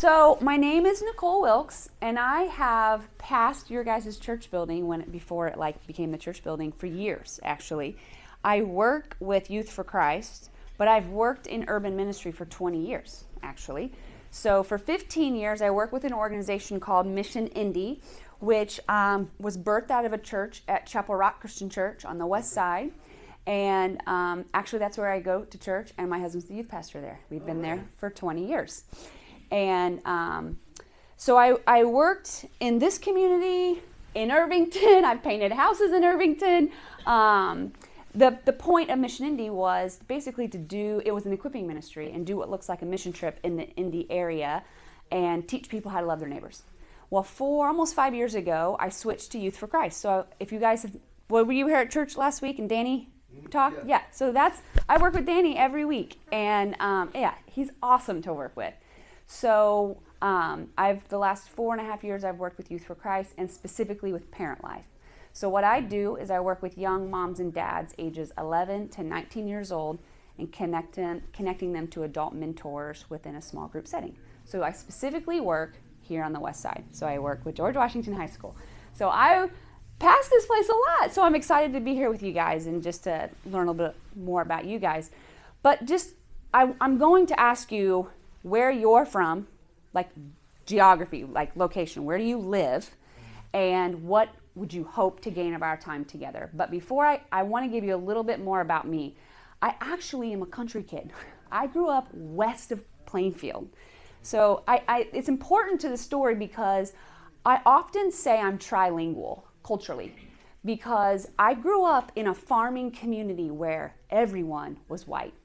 So my name is Nicole Wilkes, and I have passed your guys' church building before it became the church building for years. Actually, I work with Youth for Christ, but I've worked in urban ministry for 20 years. Actually, so for 15 years, I work with an organization called Mission Indy, which was birthed out of a church at Chapel Rock Christian Church on the west side. And actually, that's where I go to church, and my husband's the youth pastor there. We've been there for 20 years. And so I worked in this community in Irvington. I've painted houses in Irvington. The point of Mission Indy was basically it was an equipping ministry and do what looks like a mission trip in the Indy area and teach people how to love their neighbors. Well, almost 5 years ago, I switched to Youth for Christ. So if you guys were you here at church last week and Danny talked? Yeah. So I work with Danny every week. And he's awesome to work with. So the last 4.5 years I've worked with Youth for Christ and specifically with Parent Life. So what I do is I work with young moms and dads ages 11 to 19 years old and connecting them to adult mentors within a small group setting. So I specifically work here on the west side. So I work with George Washington High School. So I pass this place a lot. So I'm excited to be here with you guys and just to learn a little bit more about you guys. But I'm going to ask you where you're from, like geography, like location. Where do you live? And what would you hope to gain of our time together? But before I want to give you a little bit more about me. I actually am a country kid. I grew up west of Plainfield. So it's important to the story because I often say I'm trilingual culturally because I grew up in a farming community where everyone was white.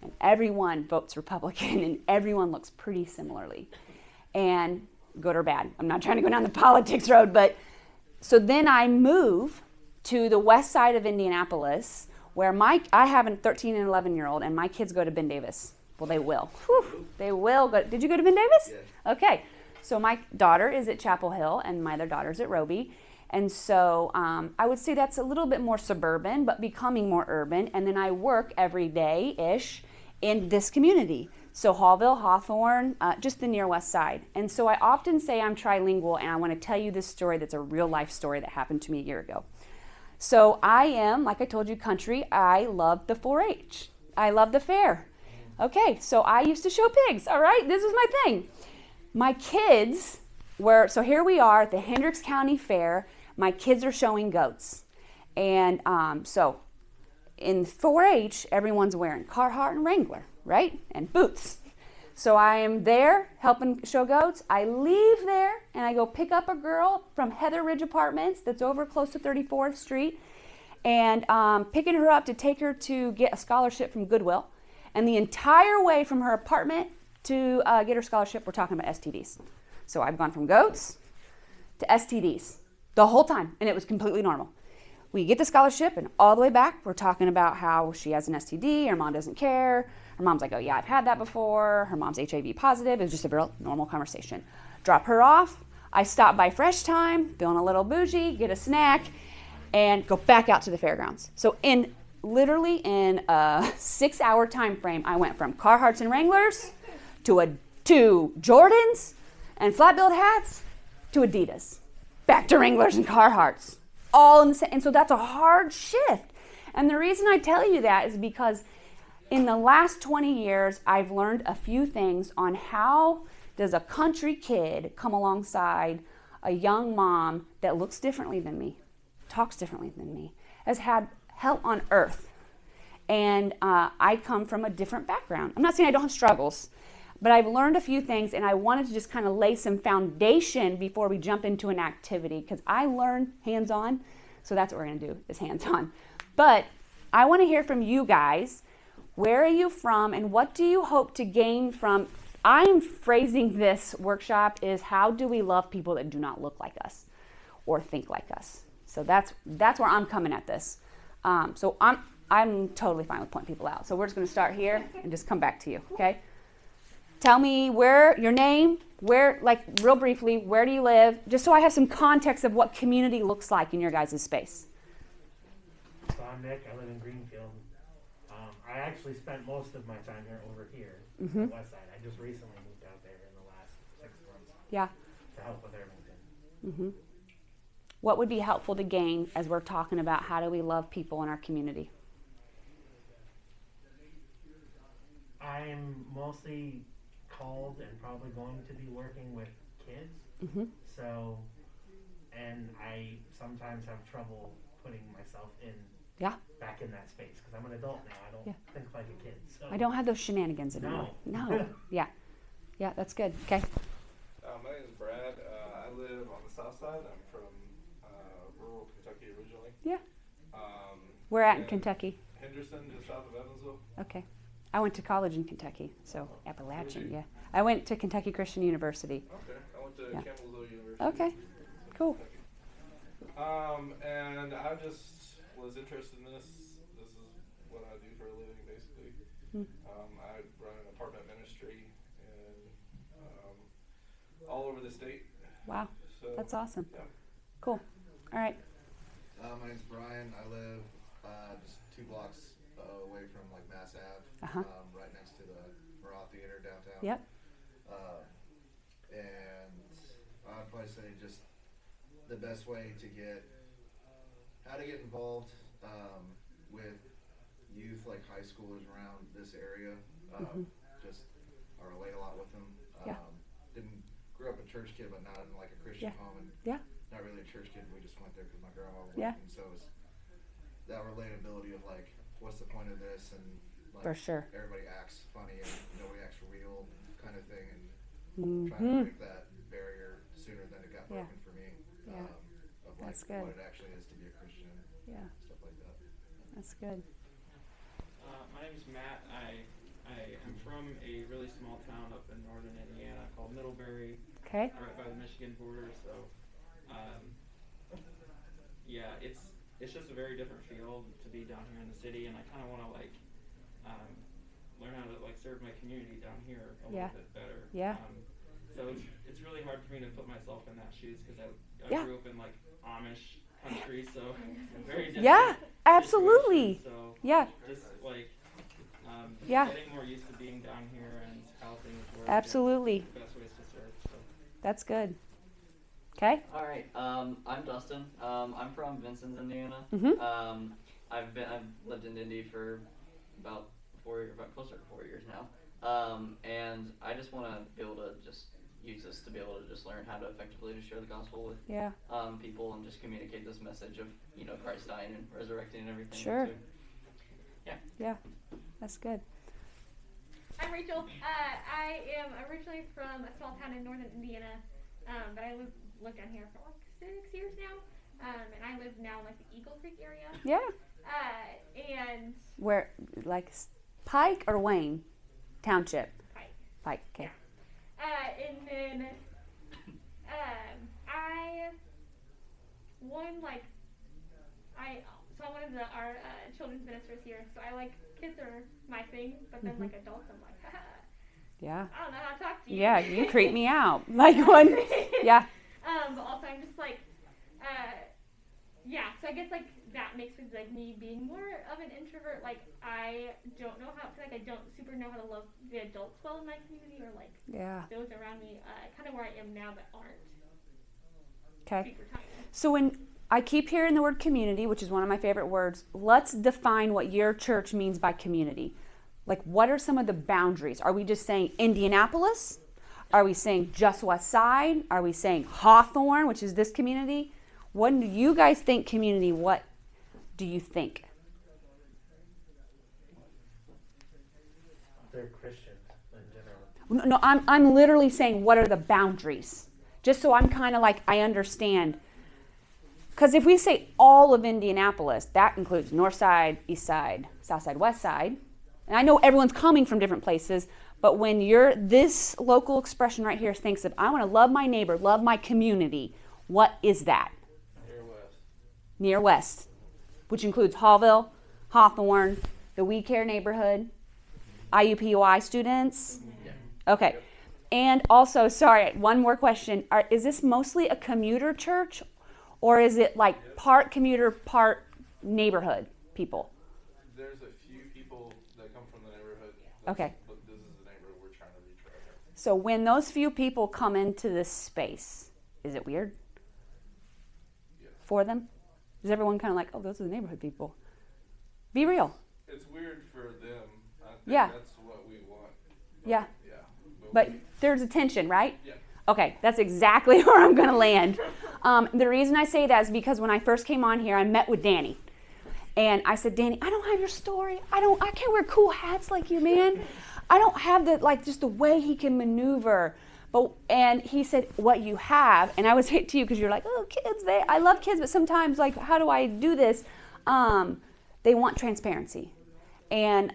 And everyone votes Republican, and everyone looks pretty similarly. And good or bad. I'm not trying to go down the politics road, but so then I move to the west side of Indianapolis, where I have a 13 and 11-year-old, and my kids go to Ben Davis. Well, they will. Whew, they will go. Did you go to Ben Davis? Yes. Okay. So my daughter is at Chapel Hill, and my other daughter's at Roby. And so I would say that's a little bit more suburban, but becoming more urban. And then I work every day-ish in this community. So Hallville, Hawthorne, just the near west side. And so I often say I'm trilingual, and I want to tell you this story that's a real life story that happened to me a year ago. So I am, like I told you, country. I love the 4-H. I love the fair. Okay, so I used to show pigs, all right? This was my thing. My kids so here we are at the Hendricks County Fair. My kids are showing goats. And so in 4-H, everyone's wearing Carhartt and Wrangler, right? And boots. So I am there helping show goats. I leave there and I go pick up a girl from Heather Ridge Apartments that's over close to 34th Street and picking her up to take her to get a scholarship from Goodwill. And the entire way from her apartment to get her scholarship, we're talking about STDs. So I've gone from goats to STDs the whole time, and it was completely normal. We get the scholarship, and all the way back, we're talking about how she has an STD, her mom doesn't care. Her mom's like, oh yeah, I've had that before. Her mom's HIV positive. It was just a real normal conversation. Drop her off. I stop by Fresh Time, feeling a little bougie, get a snack, and go back out to the fairgrounds. So literally in a 6-hour time frame, I went from Carhartts and Wranglers to Jordans and flat-billed hats to Adidas, back to Wranglers and Carhartts, all in the same. And so that's a hard shift. And the reason I tell you that is because in the last 20 years, I've learned a few things on how does a country kid come alongside a young mom that looks differently than me, talks differently than me, has had hell on earth. And I come from a different background. I'm not saying I don't have struggles, but I've learned a few things, and I wanted to just kind of lay some foundation before we jump into an activity, because I learn hands-on, so that's what we're going to do, is hands-on. But I want to hear from you guys. Where are you from, and what do you hope to gain from? I'm phrasing this workshop is how do we love people that do not look like us or think like us? So that's where I'm coming at this. So I'm totally fine with pointing people out. So we're just going to start here and just come back to you, okay? Tell me your name, like real briefly, where do you live? Just so I have some context of what community looks like in your guys' space. So I'm Nick. I live in Greenfield. I actually spent most of my time here over here, on the west side. I just recently moved out there in the last 6 Yeah. to help with Irvington. Mm-hmm. What would be helpful to gain as we're talking about how do we love people in our community? I'm mostly called and probably going to be working with kids. Mm-hmm. So, and I sometimes have trouble putting myself Yeah. back in that space because I'm an adult now. I don't think like a kid. So I don't have those shenanigans anymore. No. Yeah. Yeah, that's good. Okay. My name is Brad. I live on the south side. I'm from rural Kentucky originally. Yeah. Where at in and Kentucky? Henderson, just south of Evansville. Okay. I went to college in Kentucky, so Appalachian, yeah. I went to Kentucky Christian University. Okay. I went to Yeah. Campbellsville University. Okay. Cool. And I just was interested in this. This is what I do for a living, basically. I run an apartment ministry in all over the state. Wow. So That's awesome. Yeah. Cool. All right. My name's Brian. I live just 2 blocks away from like Mass Ave, Uh-huh. right next to the Murat Theater downtown. Yep. And I'd probably say just the best way to how to get involved with youth, like high schoolers around this area. Just I relate a lot with them. Yeah. Grew up a church kid, but not in like a Christian home, and Yeah. not really a church kid. We just went there because my grandma was Yeah. working. So it's that relatability of like, what's the point of this, and like For sure. everybody acts funny and nobody acts real, kind of thing, and trying to Mm-hmm. break that barrier sooner than it got Yeah. broken for me. Yeah. Of like That's good. what it actually is to be a Christian and Yeah. stuff like that. That's good. My name is Matt. I am from a really small town up in northern Indiana called Middlebury, Okay. right by the Michigan border. So, yeah, it's just a very different feel to be down here in the city, and I kind of want to learn how to serve my community down here a Yeah. little bit better. Yeah. So it's really hard for me to put myself in that shoes because I Yeah. grew up in country, so very different. Yeah. Absolutely. situation. So Yeah. just Yeah. getting more used to being down here and how things work. Absolutely. And best ways to serve. So. That's good. Okay. All right. I'm Dustin. I'm from Vincennes, Indiana. Mm-hmm. I've lived in Indy for about closer to 4 years now. And I just want to be able to just use this to be able to just learn how to effectively just share the gospel with Yeah. people and just communicate this message of Christ dying and resurrecting and everything. Sure. So, Yeah. That's good. I'm Rachel. I am originally from a small town in northern Indiana, but I lived down here for 6 years now, and I live now in the Eagle Creek area. Yeah. And Where, Pike or Wayne Township? Pike. Pike. Okay. And then I won so I'm one of our children's ministers here. So kids are my thing, but then adults, I'm like, haha, Yeah. I don't know how to talk to you. Yeah. You creep me out. When. Yeah. But also I'm just so I guess that makes me being more of an introvert. I don't know how I don't super know how to love the adults well in my community or Yeah. those around me. Kind of where I am now, but aren't Okay. super tiny. So when I keep hearing the word community, which is one of my favorite words, let's define what your church means by community. What are some of the boundaries? Are we just saying Indianapolis? Are we saying just West Side? Are we saying Hawthorne, which is this community? When do you guys think community? What do you think? They're Christians in general. No, I'm literally saying what are the boundaries? Just so I'm kind of I understand. Because if we say all of Indianapolis, that includes North Side, East Side, South Side, West Side. And I know everyone's coming from different places, but when this local expression right here thinks of, I want to love my neighbor, love my community, what is that? Near West, which includes Hallville, Hawthorne, the We Care neighborhood, IUPUI students. Okay. And also, sorry, one more question. Is this mostly a commuter church, or is it part commuter, part neighborhood people? There's a few people that come from the neighborhood. Okay. But this is the neighborhood we're trying to reach right now. So when those few people come into this space, is it weird Yes. for them? Is everyone kind of like, oh, those are the neighborhood people? Be real. It's weird for them. I think Yeah. that's what we want. Yeah. Yeah. But there's a tension, right? Yeah. Okay, that's exactly where I'm going to land. The reason I say that is because when I first came on here, I met with Danny. And I said, Danny, I don't have your story. I can't wear cool hats like you, man. I don't have just the way he can maneuver. And he said, what you have, and I was hit to you because you're like, oh, kids, I love kids, but sometimes, like, how do I do this? They want transparency. And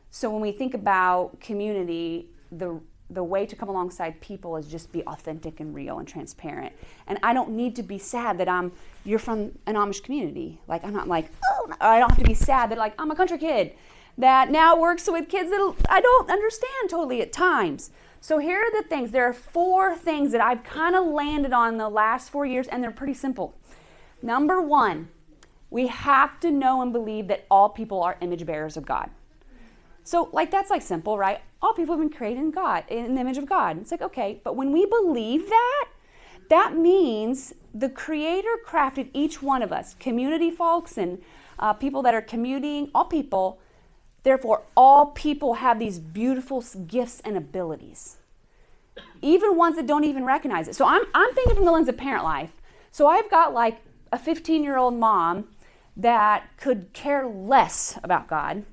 so when we think about community, the way to come alongside people is just be authentic and real and transparent. And I don't need to be sad that you're from an Amish community. Like, I'm not like, oh, I don't have to be sad that, like, I'm a country kid that now works with kids that I don't understand totally at times. So here are the things. There are 4 things that I've kind of landed on the last 4 years, and they're pretty simple. Number 1, we have to know and believe that all people are image bearers of God. So, like, that's like simple, right? All people have been created in God, in the image of God. It's like, okay, but when we believe that, that means the Creator crafted each one of us, community folks and people that are commuting, all people. Therefore, all people have these beautiful gifts and abilities, even ones that don't even recognize it. So I'm thinking from the lens of parent life. So I've got like a 15-year-old mom that could care less about God,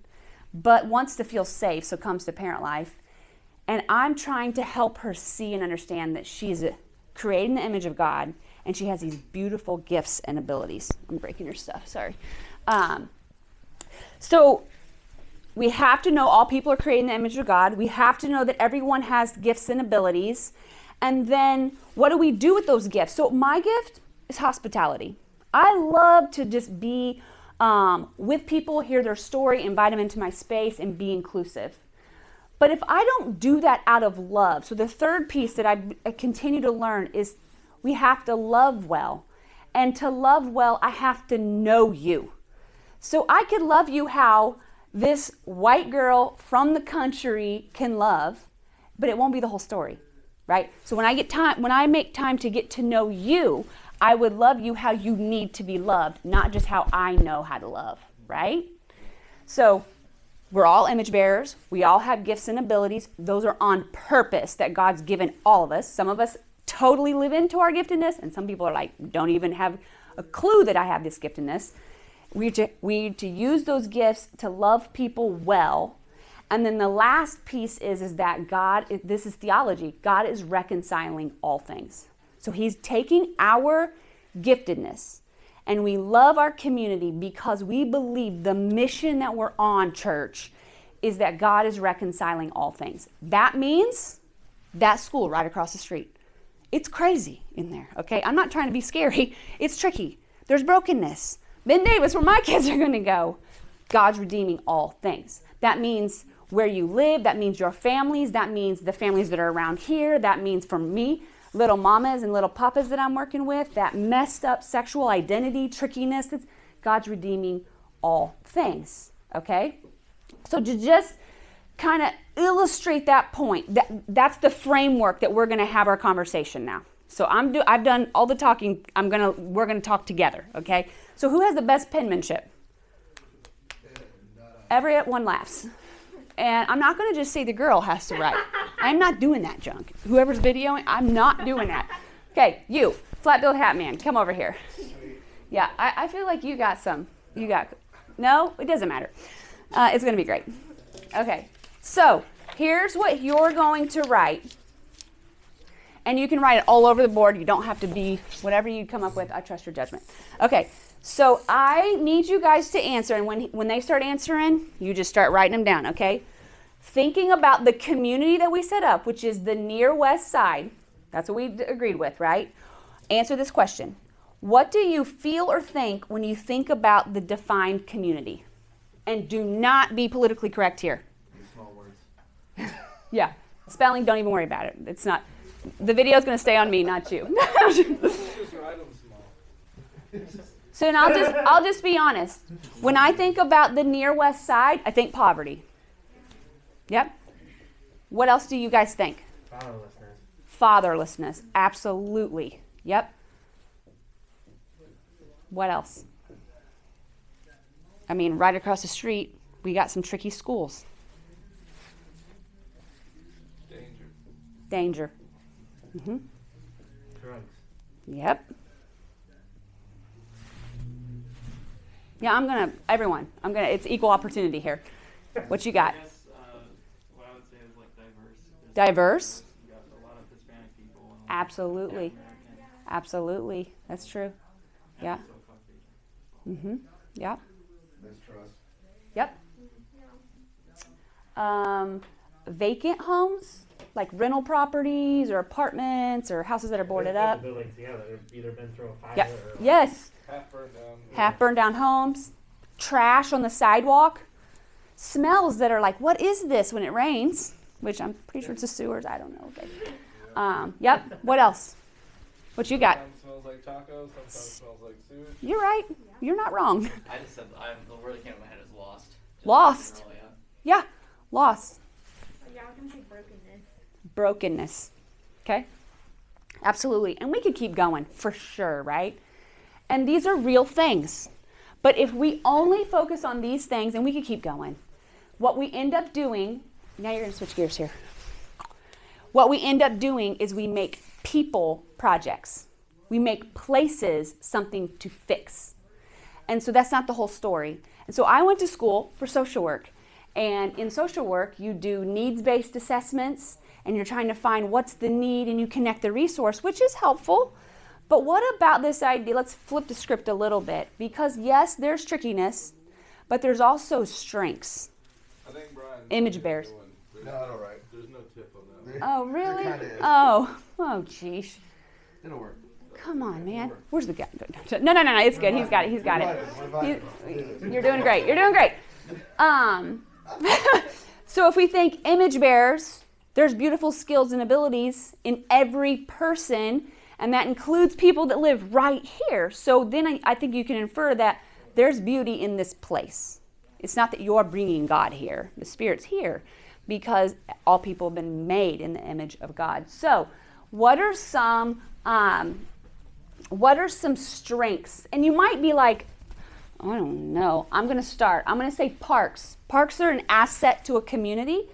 but wants to feel safe, so comes to parent life. And I'm trying to help her see and understand that she's created in the image of God, and she has these beautiful gifts and abilities. I'm breaking your stuff, sorry. So we have to know all people are created in the image of God. We have to know that everyone has gifts and abilities. And then what do we do with those gifts? So my gift is hospitality. I love to just be with people, hear their story, invite them into my space, and be inclusive. But if I don't do that out of love, so the third piece that I continue to learn is we have to love well. And to love well, I have to know you. So I could love you how this white girl from the country can love, but it won't be the whole story, right? So when I make time to get to know you, I would love you how you need to be loved, not just how I know how to love, right? So we're all image bearers. We all have gifts and abilities. Those are on purpose that God's given all of us. Some of us totally live into our giftedness, and some people are like, don't even have a clue that I have this giftedness. We need to use those gifts to love people well. And then the last piece is that God, this is theology, God is reconciling all things. So he's taking our giftedness, and we love our community because we believe the mission that we're on, church, is that God is reconciling all things. That means that school right across the street. It's crazy in there, okay? I'm not trying to be scary. It's tricky. There's brokenness. Ben Davis, where my kids are going to go. God's redeeming all things. That means where you live. That means your families. That means the families that are around here. That means for me, little mamas and little papas that I'm working with, that messed up sexual identity, trickiness, God's redeeming all things, okay? So to just kind of illustrate that point, that's the framework that we're going to have our conversation now. So I've done all the talking. We're going to talk together, okay? So who has the best penmanship? Everyone laughs. And I'm not going to just say the girl has to write. I'm not doing that junk. Whoever's videoing, I'm not doing that. Okay, you, flat-billed hat man, come over here. Yeah, I feel like you got some. No, it doesn't matter. It's going to be great. Okay, so here's what you're going to write. And you can write it all over the board. You don't have to be whatever you come up with. I trust your judgment. Okay, so I need you guys to answer. And when they start answering, you just start writing them down, okay? Thinking about the community that we set up, which is the near west side. That's what we agreed with, right? Answer this question. What do you feel or think when you think about the defined community? And do not be politically correct here. Small words. Yeah, spelling, don't even worry about it. It's not. The video's going to stay on me, not you. Just write them small. So then I'll just be honest. When I think about the near west side, I think poverty. Yep. What else do you guys think? Fatherlessness. Absolutely. Yep. What else? I mean, right across the street, we got some tricky schools. Danger. Danger. Drugs. Yep. Yeah, it's equal opportunity here. What you got? I guess what I would say is like diverse. Diverse? You got a lot of Hispanic people. And a lot of Absolutely. African American, Absolutely. That's true. and Yeah. also Caucasian. Yep. Mistrust. Yep. Vacant homes, like rental properties or apartments or houses that are boarded They've put up. the building together. They've either been through a fire Yep. or Yes. Half burned down. Half burned down homes, trash on the sidewalk, smells that are like, what is this when it rains? Which I'm pretty sure it's the sewers. I don't know. Okay. Yep. What else? What you got? Sometimes smells like tacos. Sometimes smells like sewage. You're right. You're not wrong. I just said the word that came to my head is lost. Just Lost. generally, Yeah. Loss. Yeah, I was gonna say brokenness. Brokenness. Okay? Absolutely. And we could keep going for sure, right? And these are real things. But if we only focus on these things, and we could keep going, what we end up doing, now you're going to switch gears here. What we end up doing is we make people projects. We make places something to fix. And so that's not the whole story. And so I went to school for social work. And in social work, you do needs-based assessments, and you're trying to find what's the need, and you connect the resource, which is helpful. But what about this idea? Let's flip the script a little bit. Because yes, there's trickiness, but there's also strengths. I think Brian. Image bearers. There's No, all right. There's no tip on that. Oh, really? kinda is. Oh, geez. It'll work. Come on, man. Where's the guy? No, it's good. He's got it. He's got it. You're doing great. You're doing great. So if we think image bearers, there's beautiful skills and abilities in every person, and that includes people that live right here. So then I think you can infer that there's beauty in this place. It's not that you're bringing God here. The Spirit's here because all people have been made in the image of God. So what are some strengths? And you might be like, I don't know. I'm going to start. I'm going to say parks. Parks are an asset to a community.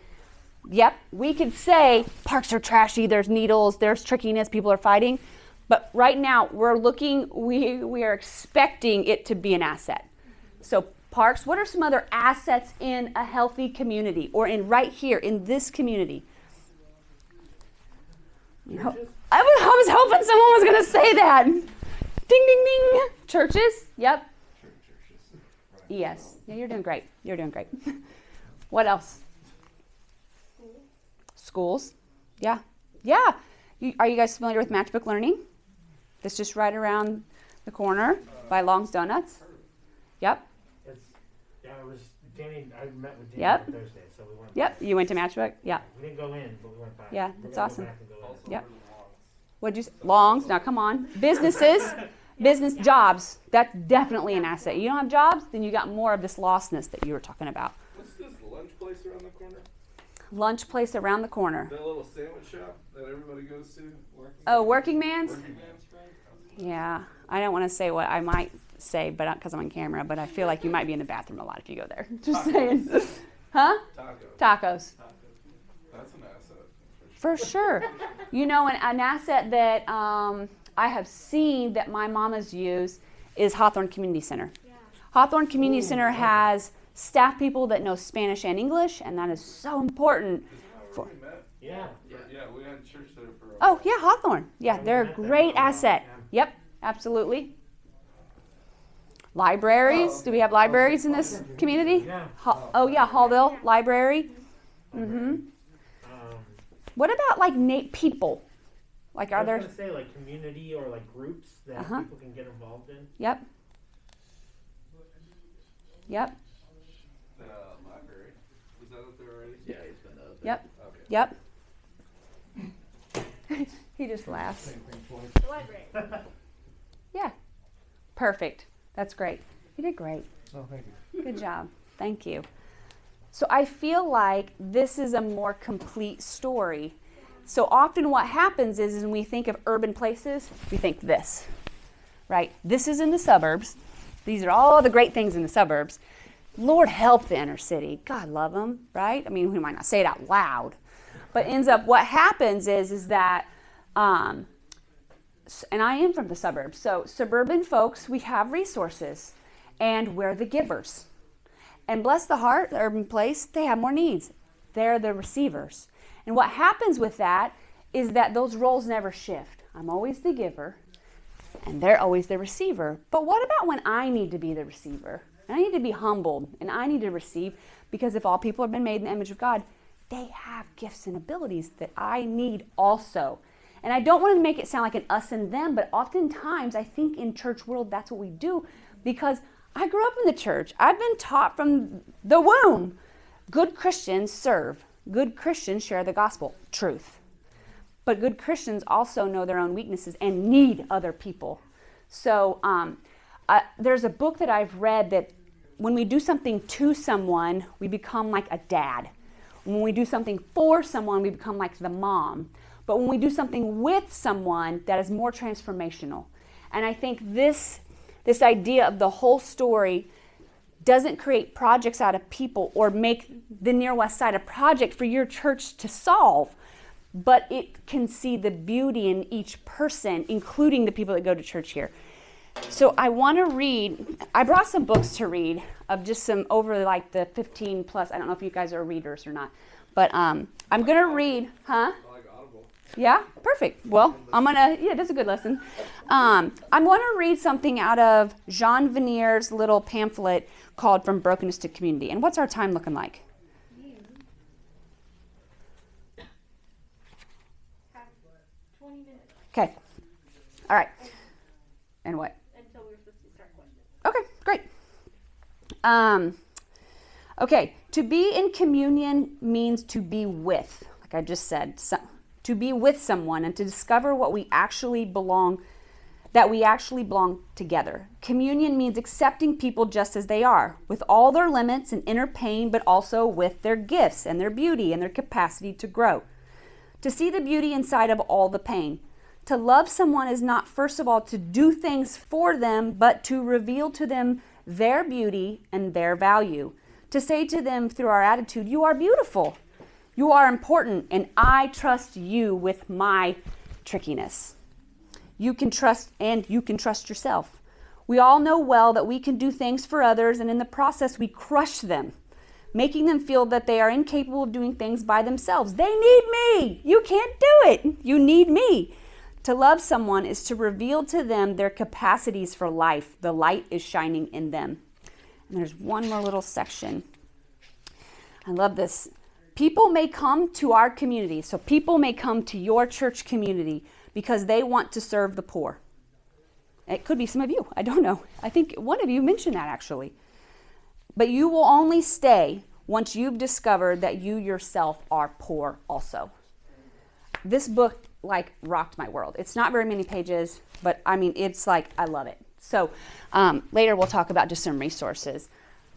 Yep, we could say parks are trashy, there's needles, there's trickiness, people are fighting. But right now, we are expecting it to be an asset. So parks, what are some other assets in a healthy community or in right here in this community? Churches? I was hoping someone was going to say that. Ding, ding, ding. Churches? Yep. Churches. Right. Yes. Yeah, you're doing great. You're doing great. What else? Schools. Yeah. Yeah. Are you guys familiar with Matchbook Learning? It's just right around the corner by Long's Donuts. Yep. I met with Danny Yep. on Thursday, so we went. Yep. You went to Matchbook? Yeah. We didn't go in, but we went by. Yeah, We're that's gonna awesome. Go back and go in. Also, Yep. for the lawns. What'd you say? Long's? Now come on. Businesses. Business jobs. That's definitely an asset. You don't have jobs, then you got more of this lostness that you were talking about. What's this lunch place around the corner? Lunch place around the corner. That little sandwich shop that everybody goes to? Oh, Working Man's? Working Man's, right? Yeah, I don't want to say what I might say, but because I'm on camera. But I feel like you might be in the bathroom a lot if you go there. Just saying. Huh? Tacos. Tacos. That's an asset. For sure. You know, an asset that I have seen that my mamas use is Hawthorne Community Center. Yeah. Hawthorne Community Center has staff people that know Spanish and English, and that is so important. Isn't that where we met? Yeah. Yeah, we had church there for a Oh, yeah, Hawthorne. Yeah, Yeah, they're a we met them. great asset. Yeah. Yep, absolutely. Libraries. Do we have libraries in this community? Yeah. Oh, yeah, Hallville Library. Mm-hmm. Um, What about like people? Like, I are was there? gonna say like community or like groups that Uh-huh. people can get involved in. Yep. Yep. the library. Was that up there already? Yeah, he's been Yep. Okay. Yep. He just laughs. Same thing twice. The library. Yeah. Perfect. That's great. You did great. Oh, thank you. Good job. Thank you. So I feel like this is a more complete story. So often what happens is when we think of urban places, we think this, right? This is in the suburbs. These are all the great things in the suburbs. Lord help the inner city. God love them, right? I mean, we might not say it out loud, but ends up what happens is that, and I am from the suburbs, so suburban folks, we have resources, and we're the givers. And bless the heart, the urban place, they have more needs. They're the receivers. And what happens with that is that those roles never shift. I'm always the giver, and they're always the receiver. But what about when I need to be the receiver? And I need to be humbled, and I need to receive, because if all people have been made in the image of God, they have gifts and abilities that I need also. And I don't want to make it sound like an us and them, but oftentimes I think in church world that's what we do, because I grew up in the church. I've been taught from the womb. Good Christians serve. Good Christians share the gospel. Truth. But good Christians also know their own weaknesses and need other people. So there's a book that I've read that when we do something to someone, we become like a dad. When we do something for someone, we become like the mom. But when we do something with someone, that is more transformational. And I think this idea of the whole story doesn't create projects out of people or make the Near West Side a project for your church to solve, but it can see the beauty in each person, including the people that go to church here. So I want to read, I brought some books to read of just some over like the 15 plus, I don't know if you guys are readers or not, but I'm going to read, huh? I like Audible. Yeah, perfect. Well, that's a good lesson. I'm going to read something out of Jean Vanier's little pamphlet called From Brokenness to Community. And what's our time looking like? Have 20 minutes Okay. All right. And what? until we're supposed to start questions. Okay, great. Okay, to be in communion means to be with, like I just said, to be with someone and to discover what we actually belong, that we actually belong together. Communion means accepting people just as they are, with all their limits and inner pain, but also with their gifts and their beauty and their capacity to grow. To see the beauty inside of all the pain. To love someone is not, first of all, to do things for them, but to reveal to them their beauty and their value. To say to them through our attitude, you are beautiful, you are important, and I trust you with my trickiness. You can trust, and you can trust yourself. We all know well that we can do things for others, and in the process we crush them, making them feel that they are incapable of doing things by themselves. They need me. You can't do it. You need me. To love someone is to reveal to them their capacities for life. The light is shining in them. And there's one more little section. I love this. People may come to our community. So people may come to your church community because they want to serve the poor. It could be some of you. I don't know. I think one of you mentioned that actually. But you will only stay once you've discovered that you yourself are poor also. This book like rocked my world. It's not very many pages, but I mean, it's like, I love it. So later we'll talk about just some resources.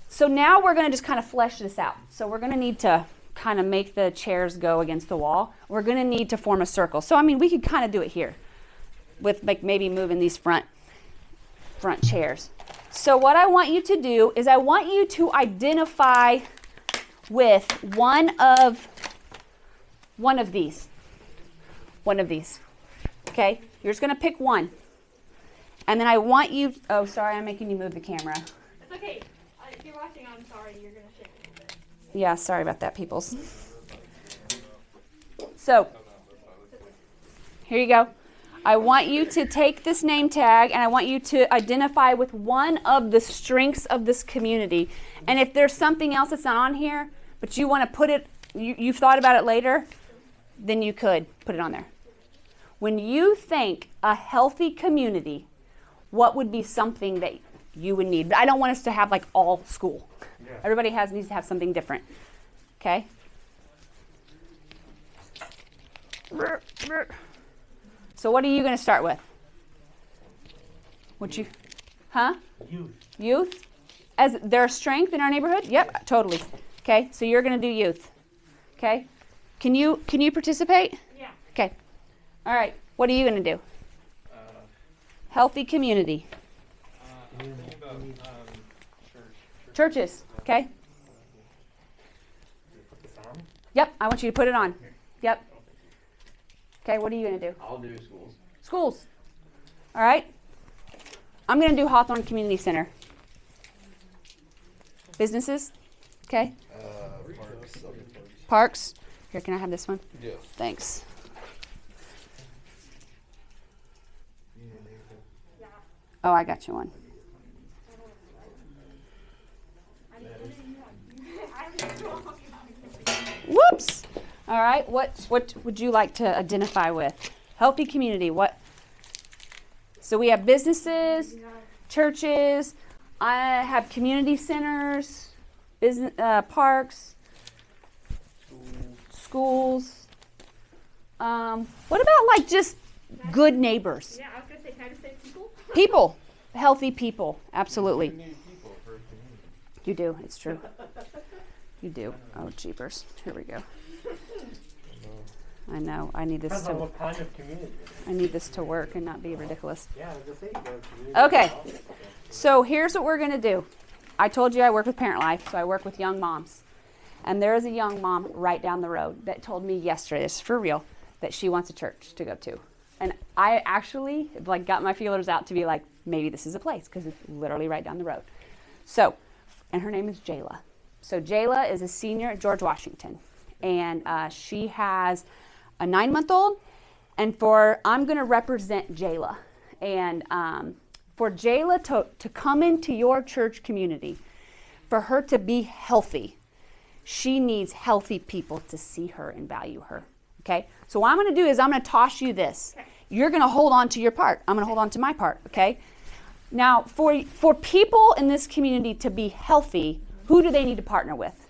So now we're going to just kind of flesh this out. So we're going to need to kind of make the chairs go against the wall. We're going to need to form a circle. So, I mean, we could kind of do it here with like maybe moving these front chairs. So what I want you to do is I want you to identify with one of these. One of these. Okay? You're just going to pick one. And then I want you, oh, sorry, I'm making you move the camera. It's okay. If you're watching, I'm sorry. You're going to shake a little bit. Yeah, sorry about that, peoples. So, here you go. I want you to take this name tag and I want you to identify with one of the strengths of this community. And if there's something else that's not on here, but you want to put it, you've thought about it later, then you could put it on there. When you think a healthy community, what would be something that you would need? But I don't want us to have like all school. Yeah. Everybody needs to have something different. Okay? So what are you going to start with? Youth? As their strength in our neighborhood? Yep, totally. Okay, so you're going to do youth. Okay? Can you participate? Yeah. Okay. All right. What are you going to do? Healthy community. I'm thinking about church. Churches. Okay. Put this on. Yep. I want you to put it on. Yep. Okay. What are you going to do? I'll do schools. Schools. All right. I'm going to do Hawthorne Community Center. Businesses. Okay. Parks. I'll do parks. Parks. Here, can I have this one? Yes. Thanks. Oh, I got you one. Whoops. All right. What would you like to identify with? Healthy community. What? So we have businesses, churches. I have community centers, business parks, schools. What about like just good neighbors? Yeah, I was gonna say, can I just say people? People, healthy people. Absolutely. You need people for a community. You do. It's true. You do. Oh, jeepers. Here we go. I know. I need this Depends on to. what kind of community it is. I need this to work and not be ridiculous. Yeah, I was just saying, Okay. So here's what we're gonna do. I told you I work with Parent Life, so I work with young moms. And there is a young mom right down the road that told me yesterday, this is for real, that she wants a church to go to. And I actually like got my feelers out to be like, maybe this is a place because it's literally right down the road. So, and her name is Jayla. So Jayla is a senior at George Washington, and she has a 9-month-old. And I'm going to represent Jayla, and for Jayla to come into your church community, for her to be healthy, she needs healthy people to see her and value her. Okay? So what I'm going to do is I'm going to toss you this. You're going to hold on to your part. I'm going to hold on to my part. Okay? Now, for people in this community to be healthy, who do they need to partner with?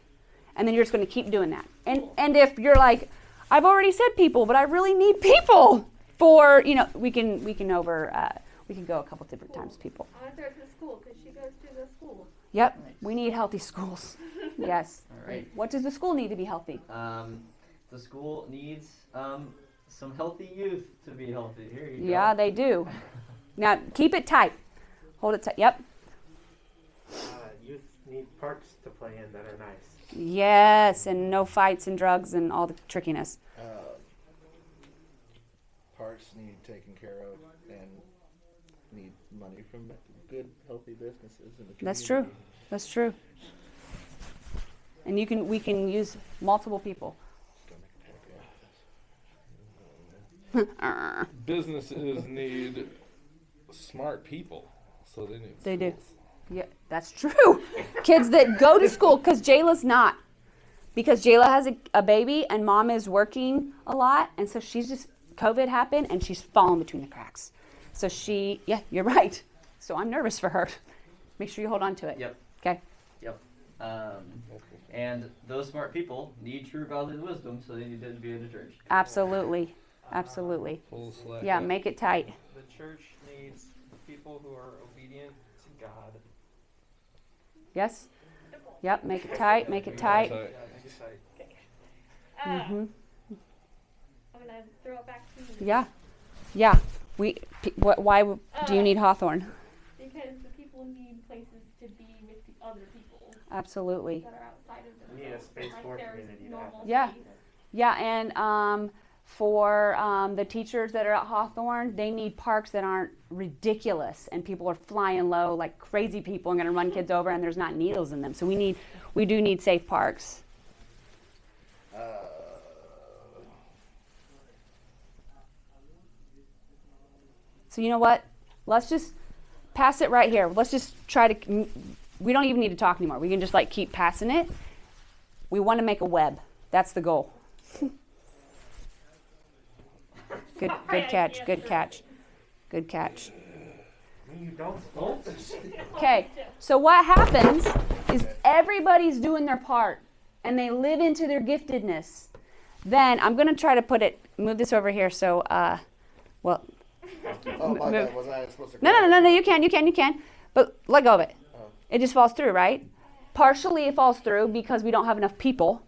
And then you're just going to keep doing that. And if you're like, I've already said people, but I really need people for, we can go a couple different times, people. I want to throw it to the school because she goes to the school. Yep, we need healthy schools. Yes. All right. What does the school need to be healthy? The school needs some healthy youth to be healthy. Here you go. Yeah, they do. Now, keep it tight. Hold it tight. Yep. Youth need parks to play in that are nice. Yes, and no fights and drugs and all the trickiness. Parks need taken care of and need money from good, healthy businesses in the community. That's true. That's true. And we can use multiple people. Businesses need smart people, so they need They do. schools. Yeah, that's true. Kids that go to school, because Jayla's not. Because Jayla has a baby and mom is working a lot, and so she's just, COVID happened and she's fallen between the cracks. So you're right. So I'm nervous for her. Make sure you hold on to it. Yep. Okay. Yep. And those smart people need true godly wisdom, so they need to be in a church. Absolutely. Absolutely. Pull the slack Yeah, up. make it tight. The church needs people who are obedient to God. Yes? Yep, make it tight, make it tight. Tight. Yeah, exciting. Mm-hmm. I'm gonna throw it back to you. Yeah. Yeah. Why do you need Hawthorne? Because the people need places to be with the other people Absolutely. that are outside of We need a space for their community to normal have. Yeah. space. Yeah, and for the teachers that are at Hawthorne, they need parks that aren't ridiculous and people are flying low like crazy people and going to run kids over and there's not needles in them. So we do need safe parks. So you know what? Let's just pass it right here. Let's just try to, we don't even need to talk anymore. We can just like keep passing it. We want to make a web. That's the goal. Good catch, good catch, good catch. You don't supposed to. Okay, so what happens is everybody's doing their part and they live into their giftedness. Then I'm going to try to move this over here so, well, Oh, my Move. bad. Was I supposed to? no, you can. But let go of it. It just falls through, right? Partially it falls through because we don't have enough people.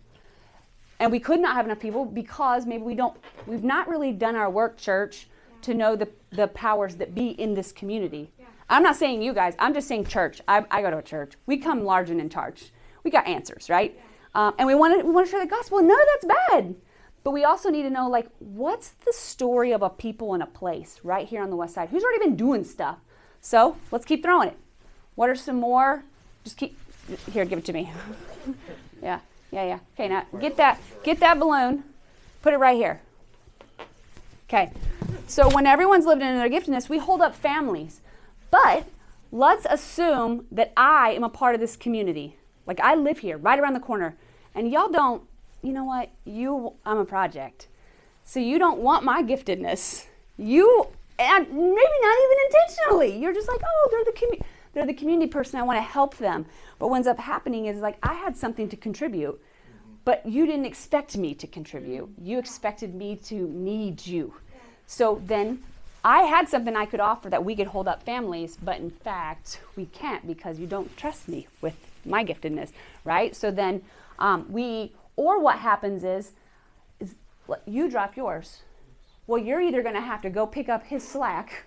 And we could not have enough people because maybe we've not really done our work, church, to know the powers that be in this community. Yeah. I'm not saying you guys, I'm just saying church. I go to a church. We come large and in charge. We got answers, right? And we want to share the gospel. None of that's bad. But we also need to know, like, what's the story of a people in a place right here on the west side? Who's already been doing stuff? So let's keep throwing it. What are some more? Just keep, here, give it to me. Yeah. Okay, now get that balloon. Put it right here. Okay. So when everyone's lived in their giftedness, we hold up families. But let's assume that I am a part of this community. Like, I live here, right around the corner. And y'all don't, you know what? I'm a project. So you don't want my giftedness. And maybe not even intentionally. You're just like, oh, they're the community person. I want to help them. But what ends up happening is, like, I had something to contribute, but you didn't expect me to contribute. You expected me to need you. So then I had something I could offer that we could hold up families, but in fact, we can't because you don't trust me with my giftedness, right? So then what happens is you drop yours. Well, you're either going to have to go pick up his slack,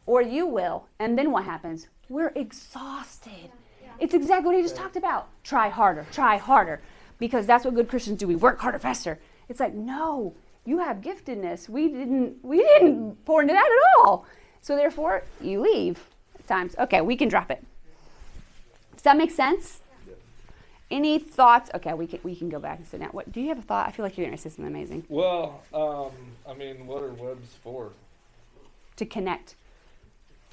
or you will. And then what happens? We're exhausted. It's exactly what he just talked about. Try harder. Because that's what good Christians do. We work harder, faster. It's like, no, you have giftedness. We didn't pour into that at all. So therefore, you leave at times. Okay, we can drop it. Does that make sense? Any thoughts? Okay, we can go back and sit down. What do you have a thought? I feel like you're going to say something amazing. Well, I mean, what are webs for? To connect.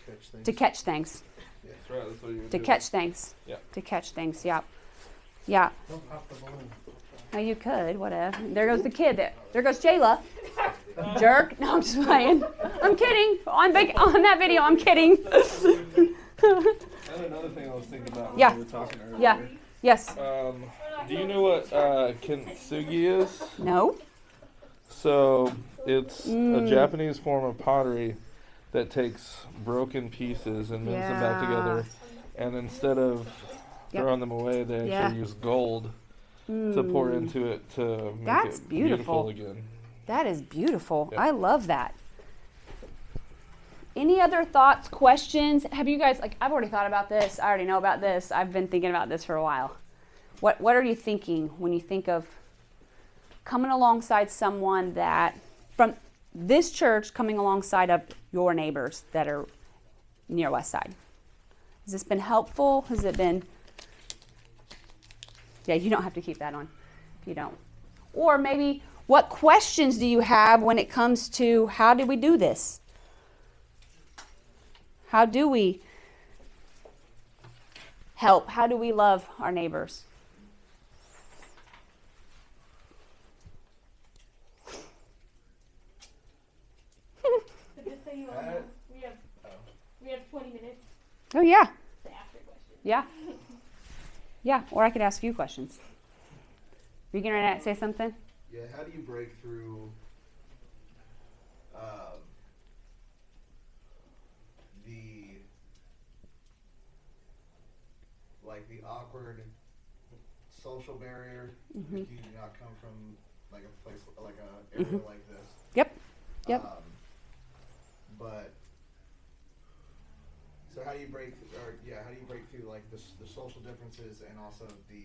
Catch things. To catch things. That's right. That's what you would To do. catch things. Yeah. To catch things. Yeah. Yeah. Don't pop the balloon. Oh, you could. Whatever. There goes the kid. There goes Jayla. Jerk. No, I'm just playing. I'm kidding. On that video, I'm kidding. And another thing I was thinking about when Yeah. we were talking earlier. Yeah. Yes. Do you know what kintsugi is? No. So it's a Japanese form of pottery that takes broken pieces and mends them back together. And instead of throwing them away, they actually use gold to pour into it to make That's it beautiful. again. That is beautiful. Yeah. I love that. Any other thoughts, questions? Have you guys, like, I've already thought about this. I already know about this. I've been thinking about this for a while. What are you thinking when you think of coming alongside someone that, from this church, coming alongside of your neighbors that are near West Side? Has this been helpful? Has it been, yeah, you don't have to keep that on if you don't. Or maybe, what questions do you have when it comes to how do we do this? How do we help? How do we love our neighbors? Just so you all know, we have 20 minutes Oh, yeah. to ask your questions. Yeah. Yeah, or I could ask you questions. Are you going to say something? Yeah, how do you break through the awkward social barrier if you do not come from like a place like a area like this? Yep. Yep. But so how do you break through like the social differences and also the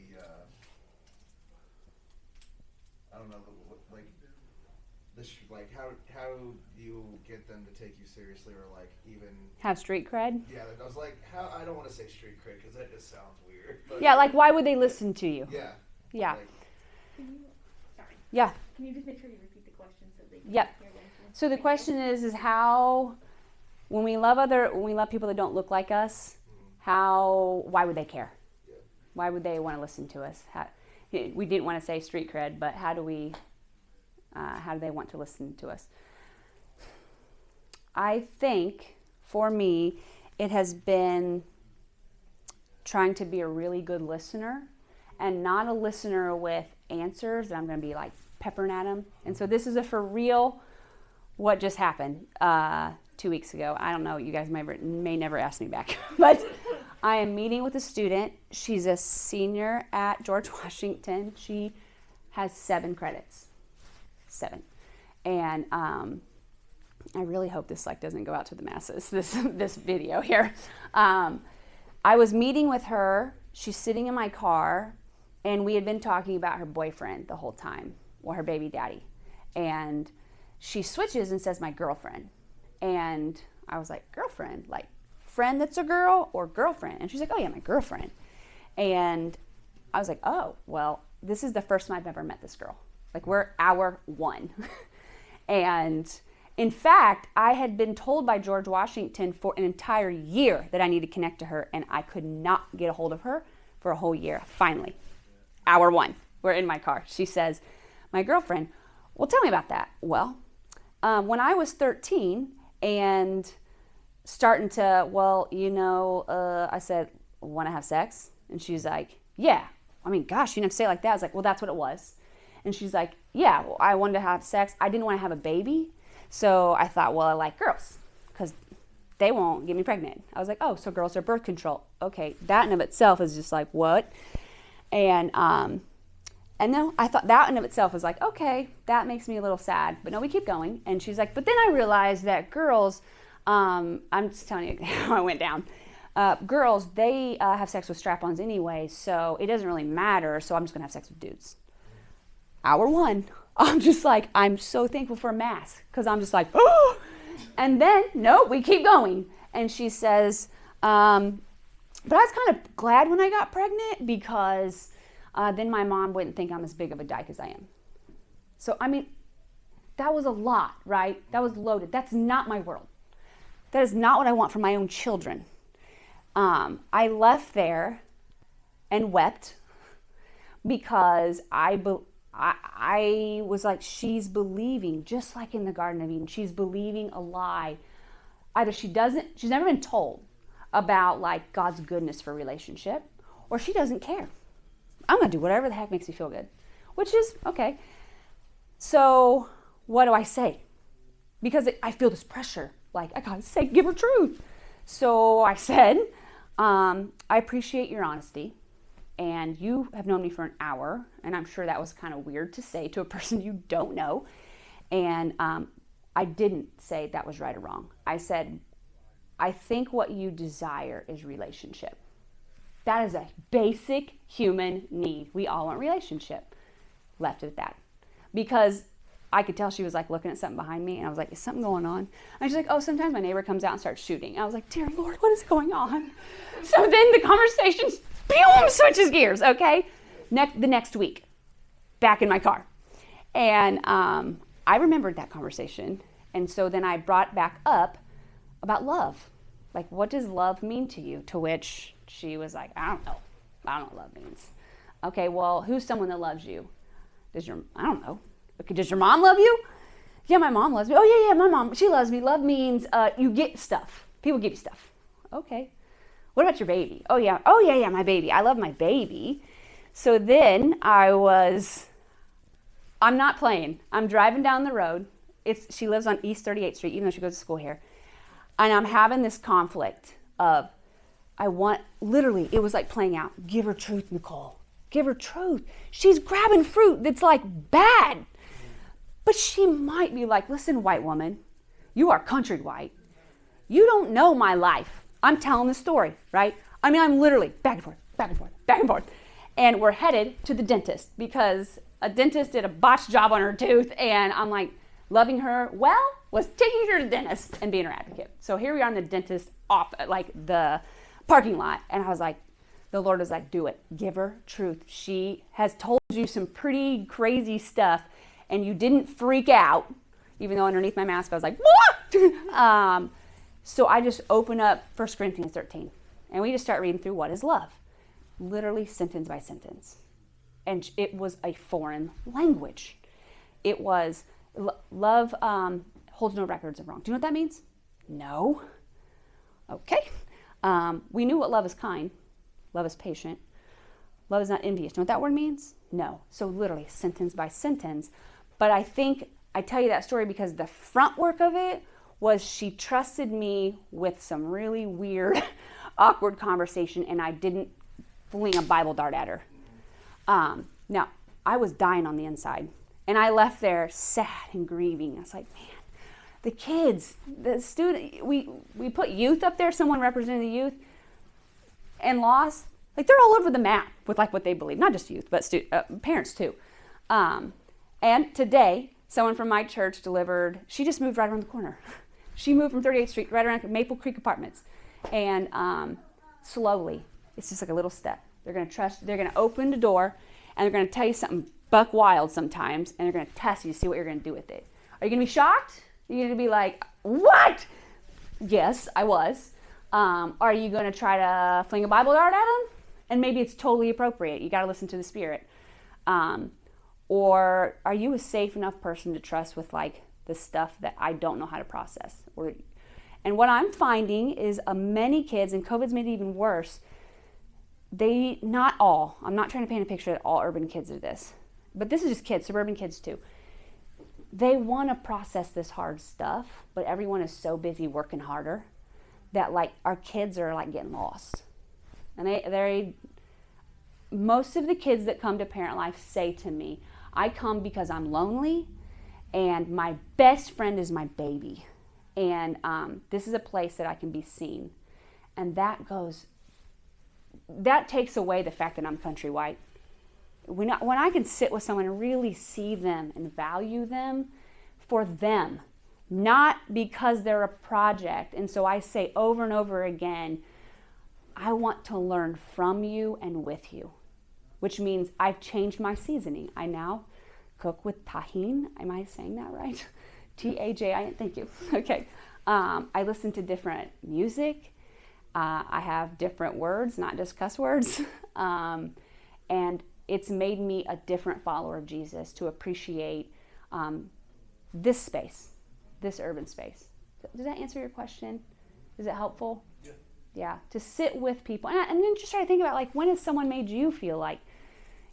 I don't know, like this, like how do you get them to take you seriously, or like even Have street cred? yeah? I was like, how I don't want to say street cred because that just sounds weird. But Yeah, like why would they listen to you? yeah, Yeah. like, Yeah. Can you just make sure you repeat the question so they can Yep. hear the answer? So the question is how, when we love people that don't look like us, why would they care? Why would they want to listen to us? We didn't want to say street cred, but how do they want to listen to us? I think for me, it has been trying to be a really good listener, and not a listener with answers that I'm going to be like peppering at them. And so this is a for real what just happened 2 weeks ago. I don't know, you guys may never ask me back, but I am meeting with a student. She's a senior at George Washington. She has 7 credits. 7. And I really hope this doesn't go out to the masses, this video here. I was meeting with her. She's sitting in my car, and we had been talking about her boyfriend the whole time, or her baby daddy. And she switches and says, my girlfriend. And I was like, girlfriend? Like, friend that's a girl or girlfriend? And she's like, oh yeah, my girlfriend. And I was like, oh, well, this is the first time I've ever met this girl. Like, we're hour 1. And in fact, I had been told by George Washington for an entire year that I needed to connect to her, and I could not get a hold of her for a whole year. Finally, hour 1, we're in my car. She says, my girlfriend, well, tell me about that. Well, when I was 13 and starting to, I said, want to have sex? And she's like, yeah. I mean, gosh, you didn't say it like that. I was like, well, that's what it was. And she's like, yeah, well, I wanted to have sex. I didn't want to have a baby. So I thought, well, I like girls because they won't get me pregnant. I was like, oh, so girls are birth control. Okay, that in of itself is just like, what? And no, I thought that in of itself was like, okay, that makes me a little sad. But no, we keep going. And she's like, but then I realized that girls, I'm just telling you how I went down. Girls, they have sex with strap-ons anyway, so it doesn't really matter. So I'm just going to have sex with dudes. Hour 1. I'm just like, I'm so thankful for a mask because I'm just like, oh. And then, no, we keep going. And she says, but I was kind of glad when I got pregnant because then my mom wouldn't think I'm as big of a dyke as I am. So, I mean, that was a lot, right? That was loaded. That's not my world. That is not what I want for my own children. I left there and wept because I was like, she's believing, just like in the Garden of Eden, she's believing a lie. Either she's never been told about like God's goodness for relationship, or she doesn't care. I'm going to do whatever the heck makes me feel good, which is okay. So what do I say? Because I feel this pressure, like I got to say, give her truth. So I said, I appreciate your honesty. And you have known me for an hour, and I'm sure that was kind of weird to say to a person you don't know. And I didn't say that was right or wrong. I said, I think what you desire is relationship. That is a basic human need. We all want relationship. Left it at that. Because I could tell she was like looking at something behind me, and I was like, is something going on? And she's like, oh, sometimes my neighbor comes out and starts shooting. And I was like, dear Lord, what is going on? So then the conversation boom, switches gears, okay? The next week, back in my car. And I remembered that conversation. And so then I brought back up about love. Like, what does love mean to you? To which she was like, I don't know. I don't know what love means. Okay, well, who's someone that loves you? I don't know. Okay, does your mom love you? Yeah, my mom loves me. Oh, yeah, my mom, she loves me. Love means you get stuff. People give you stuff. Okay. What about your baby? Oh yeah, my baby. I love my baby. So then I'm not playing. I'm driving down the road. She lives on East 38th Street, even though she goes to school here. And I'm having this conflict of, it was like playing out. Give her truth, Nicole. Give her truth. She's grabbing fruit that's like bad. But she might be like, listen, white woman, you are country white. You don't know my life. I'm telling the story, right? I mean, I'm literally back and forth, back and forth, back and forth. And we're headed to the dentist because a dentist did a botched job on her tooth. And I'm like, loving her well was taking her to the dentist and being her advocate. So here we are in the dentist off at like the parking lot. And I was like, the Lord was like, do it. Give her truth. She has told you some pretty crazy stuff and you didn't freak out, even though underneath my mask I was like, what? So I just open up 1 Corinthians 13 and we just start reading through what is love, literally sentence by sentence. And it was a foreign language. It was love holds no records of wrong. Do you know what that means? No. Okay. We knew what love is kind. Love is patient. Love is not envious. Do you know what that word means? No. So literally sentence by sentence. But I think I tell you that story because the front work of it was she trusted me with some really weird, awkward conversation, and I didn't fling a Bible dart at her. Now, I was dying on the inside. And I left there sad and grieving. I was like, man, the kids, the student, we put youth up there, someone representing the youth, and lost. Like, they're all over the map with like what they believe. Not just youth, but parents too. And today, someone from my church delivered, she just moved right around the corner. She moved from 38th Street right around Maple Creek Apartments. And slowly, it's just like a little step. They're going to trust, they're going to open the door, and they're going to tell you something buck wild sometimes, and they're going to test you to see what you're going to do with it. Are you going to be shocked? You're going to be like, what? Yes, I was. Are you going to try to fling a Bible dart at them? And maybe it's totally appropriate. You got to listen to the Spirit. Or are you a safe enough person to trust with like the stuff that I don't know how to process? And what I'm finding is many kids, and COVID's made it even worse, not all, I'm not trying to paint a picture that all urban kids are this, but this is just kids, suburban kids too. They want to process this hard stuff, but everyone is so busy working harder that like our kids are like getting lost. And most of the kids that come to Parent Life say to me, I come because I'm lonely and my best friend is my baby. And this is a place that I can be seen. And that takes away the fact that I'm country white. When I can sit with someone and really see them and value them for them, not because they're a project. And so I say over and over again, I want to learn from you and with you, which means I've changed my seasoning. I now cook with tahine. Am I saying that right? T-A-J-I-N, thank you. Okay. I listen to different music. I have different words, not just cuss words. And it's made me a different follower of Jesus to appreciate this space, this urban space. Does that answer your question? Is it helpful? Yeah. Yeah, to sit with people. And then just try to think about, like, when has someone made you feel like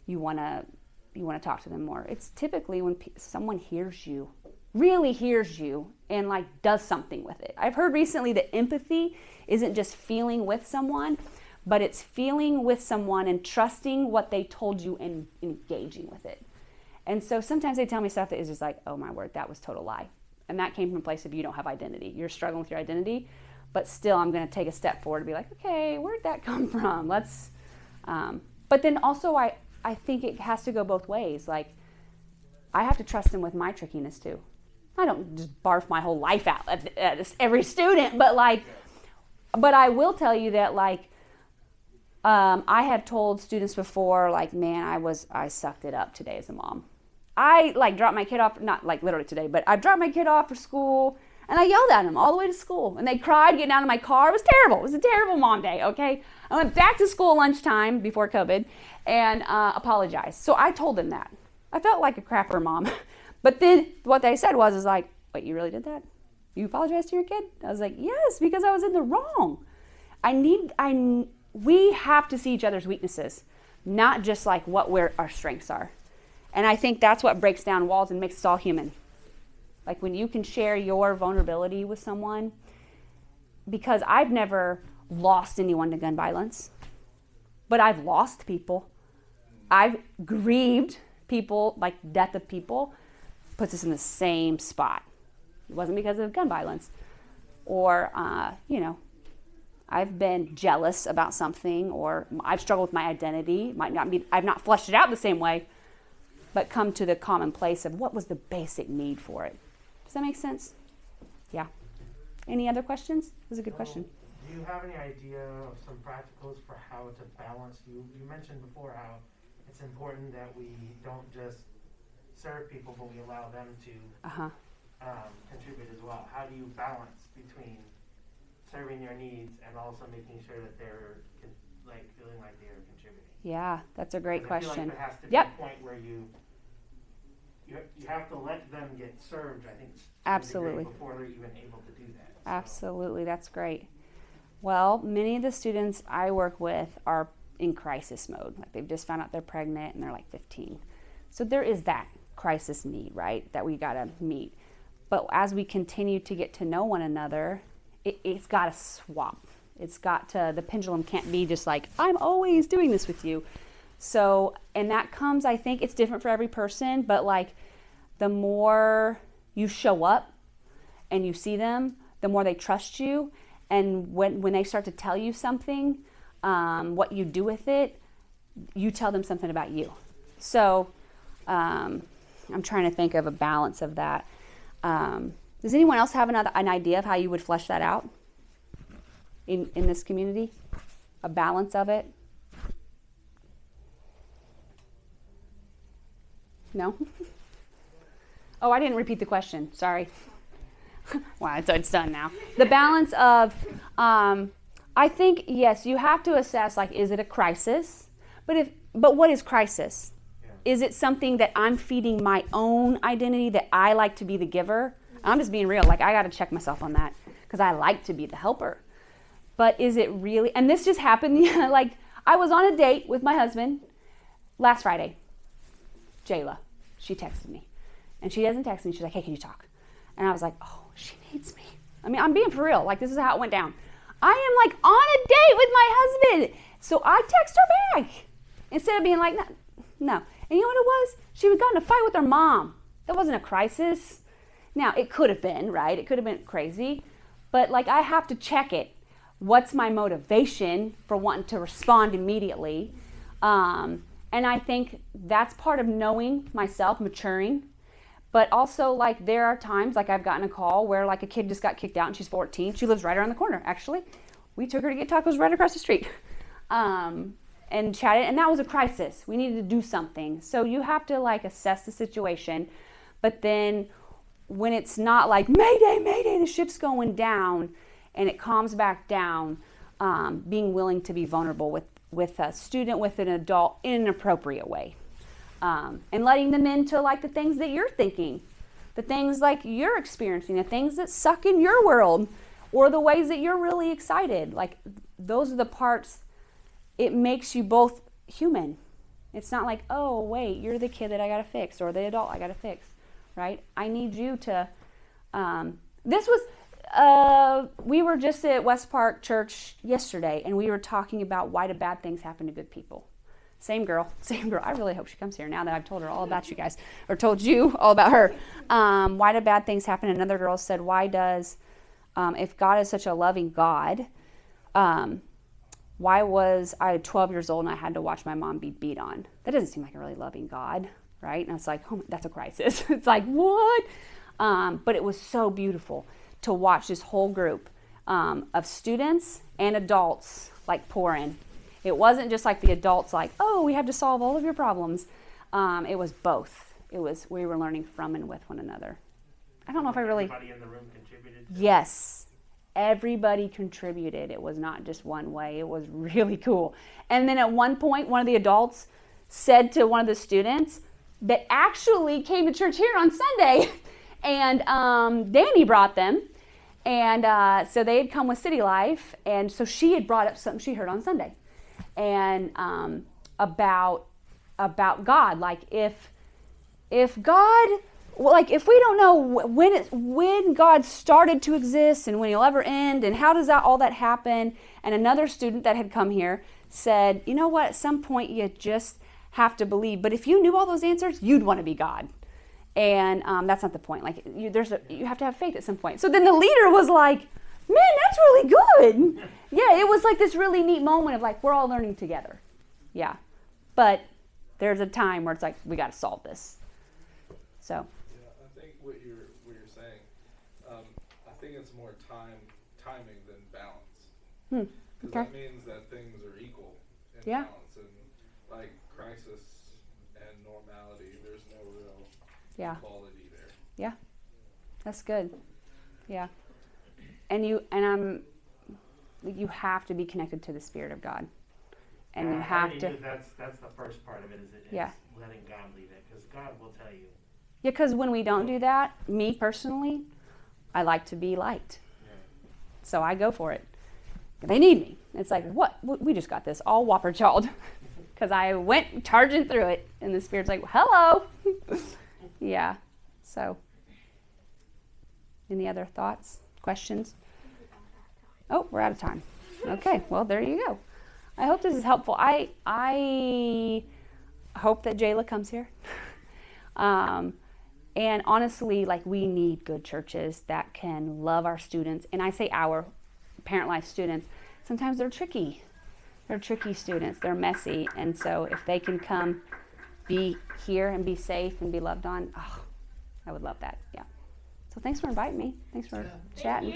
you want to talk to them more? It's typically when someone hears you, really hears you, and like does something with it. I've heard recently that empathy isn't just feeling with someone, but it's feeling with someone and trusting what they told you and engaging with it. And so sometimes they tell me stuff that is just like, oh my word, that was total lie. And that came from a place of you don't have identity. You're struggling with your identity, but still I'm going to take a step forward to be like, okay, where'd that come from? But then also I think it has to go both ways. Like, I have to trust them with my trickiness too. I don't just barf my whole life out at every student, but I will tell you that, like, I have told students before, like, man, I sucked it up today as a mom. I like dropped my kid off, not like literally today, but I dropped my kid off for school and I yelled at him all the way to school and they cried getting out of my car. It was terrible. It was a terrible mom day. Okay. I went back to school lunchtime before COVID and apologized. So I told them that. I felt like a crapper mom. But then what they said was like, wait, you really did that? You apologized to your kid? I was like, yes, because I was in the wrong. We have to see each other's weaknesses, not just like where our strengths are. And I think that's what breaks down walls and makes us all human. Like when you can share your vulnerability with someone, because I've never lost anyone to gun violence, but I've lost people. I've grieved people, like death of people, puts us in the same spot. It wasn't because of gun violence. Or, I've been jealous about something, or I've struggled with my identity. I've not fleshed it out the same way, but come to the common place of what was the basic need for it. Does that make sense? Yeah. Any other questions? That was a good question. Do you have any idea of some practicals for how to balance? You mentioned before how it's important that we don't just serve people, but we allow them to contribute as well. How do you balance between serving their needs and also making sure that they're feeling like they're contributing? Yeah, that's a great question. I feel like there has to be a point where you have to let them get served, I think, absolutely, before they're even able to do that. So. Absolutely, that's great. Well, many of the students I work with are in crisis mode. Like they've just found out they're pregnant and they're like 15. So there is that crisis need, right, that we got to meet. But as we continue to get to know one another, it's got to swap. It's got to, the pendulum can't be just like, I'm always doing this with you. So, and that comes, I think it's different for every person, but like the more you show up and you see them, the more they trust you. And when they start to tell you something, what you do with it, you tell them something about you. So I'm trying to think of a balance of that. Does anyone else have an idea of how you would flesh that out in this community? A balance of it? No? Oh, I didn't repeat the question. Sorry. Wow, it's done now. The balance of, I think, yes, you have to assess, like, is it a crisis? But what is crisis? Yeah. Is it something that I'm feeding my own identity, that I like to be the giver? I'm just being real. Like, I got to check myself on that because I like to be the helper. But is it really, and this just happened, like, I was on a date with my husband last Friday. Jayla, she texted me. And she doesn't text me. She's like, hey, can you talk? And I was like, oh, she needs me. I mean, I'm being for real. Like, this is how it went down. I am like on a date with my husband. So I text her back instead of being like, no. And you know what it was? She had gotten in a fight with her mom. That wasn't a crisis. Now, it could have been, right? It could have been crazy. But like, I have to check it. What's my motivation for wanting to respond immediately? And I think that's part of knowing myself, maturing. But also, like, there are times, like, I've gotten a call where, like, a kid just got kicked out and she's 14. She lives right around the corner, actually. We took her to get tacos right across the street and chatted, and that was a crisis. We needed to do something. So you have to, like, assess the situation. But then when it's not like, Mayday, Mayday, the ship's going down, and it calms back down, being willing to be vulnerable with a student, with an adult in an appropriate way. And letting them into like the things that you're thinking, the things like you're experiencing, the things that suck in your world, or the ways that you're really excited. Like those are the parts, it makes you both human. It's not like, oh, wait, you're the kid that I got to fix or the adult I got to fix, right? I need you to, we were just at West Park Church yesterday and we were talking about why do bad things happen to good people. Same girl. I really hope she comes here now that I've told her all about you guys, or told you all about her. Why do bad things happen? Another girl said, why does, if God is such a loving God, why was I 12 years old and I had to watch my mom be beat on? That doesn't seem like a really loving God, right? And it's like, oh, that's a crisis. It's like, what? But it was so beautiful to watch this whole group of students and adults like pour in. It wasn't just like the adults like, oh, we have to solve all of your problems. It was both. We were learning from and with one another. I don't know if I really... Everybody in the room contributed? Yes. Everybody contributed. It was not just one way. It was really cool. And then at one point, one of the adults said to one of the students that actually came to church here on Sunday, and Danny brought them. And so they had come with City Life, and so she had brought up something she heard on Sunday. And about God, like if God, like if we don't know when God started to exist and when He'll ever end, and how does all that happen? And another student that had come here said, you know what? At some point, you just have to believe. But if you knew all those answers, you'd want to be God. And that's not the point. Like you have to have faith at some point. So then the leader was like, man, that's really good. Yeah, it was like this really neat moment of like, we're all learning together. Yeah. But there's a time where it's like, we got to solve this. So. Yeah, I think what you're saying, I think it's more timing than balance. Because that means that things are equal in balance. And like crisis and normality, there's no real equality there. Yeah. That's good. Yeah. And you have to be connected to the Spirit of God, and you have to. That's the first part of it. Is letting God lead it, because God will tell you. Yeah, because when we don't do that, me personally, I like to be liked, so I go for it. They need me. It's like, what? We just got this all whopper jawed, because I went charging through it, and the Spirit's like, hello. Yeah. So, any other thoughts? Questions? Oh, we're out of time. Okay, well, there you go. I hope this is helpful. I hope that Jayla comes here. And honestly, like, we need good churches that can love our students. And I say our Parent Life students. Sometimes they're tricky. They're tricky students. They're messy. And so if they can come be here and be safe and be loved on, oh, I would love that. Yeah. So thanks for inviting me. Thanks for chatting.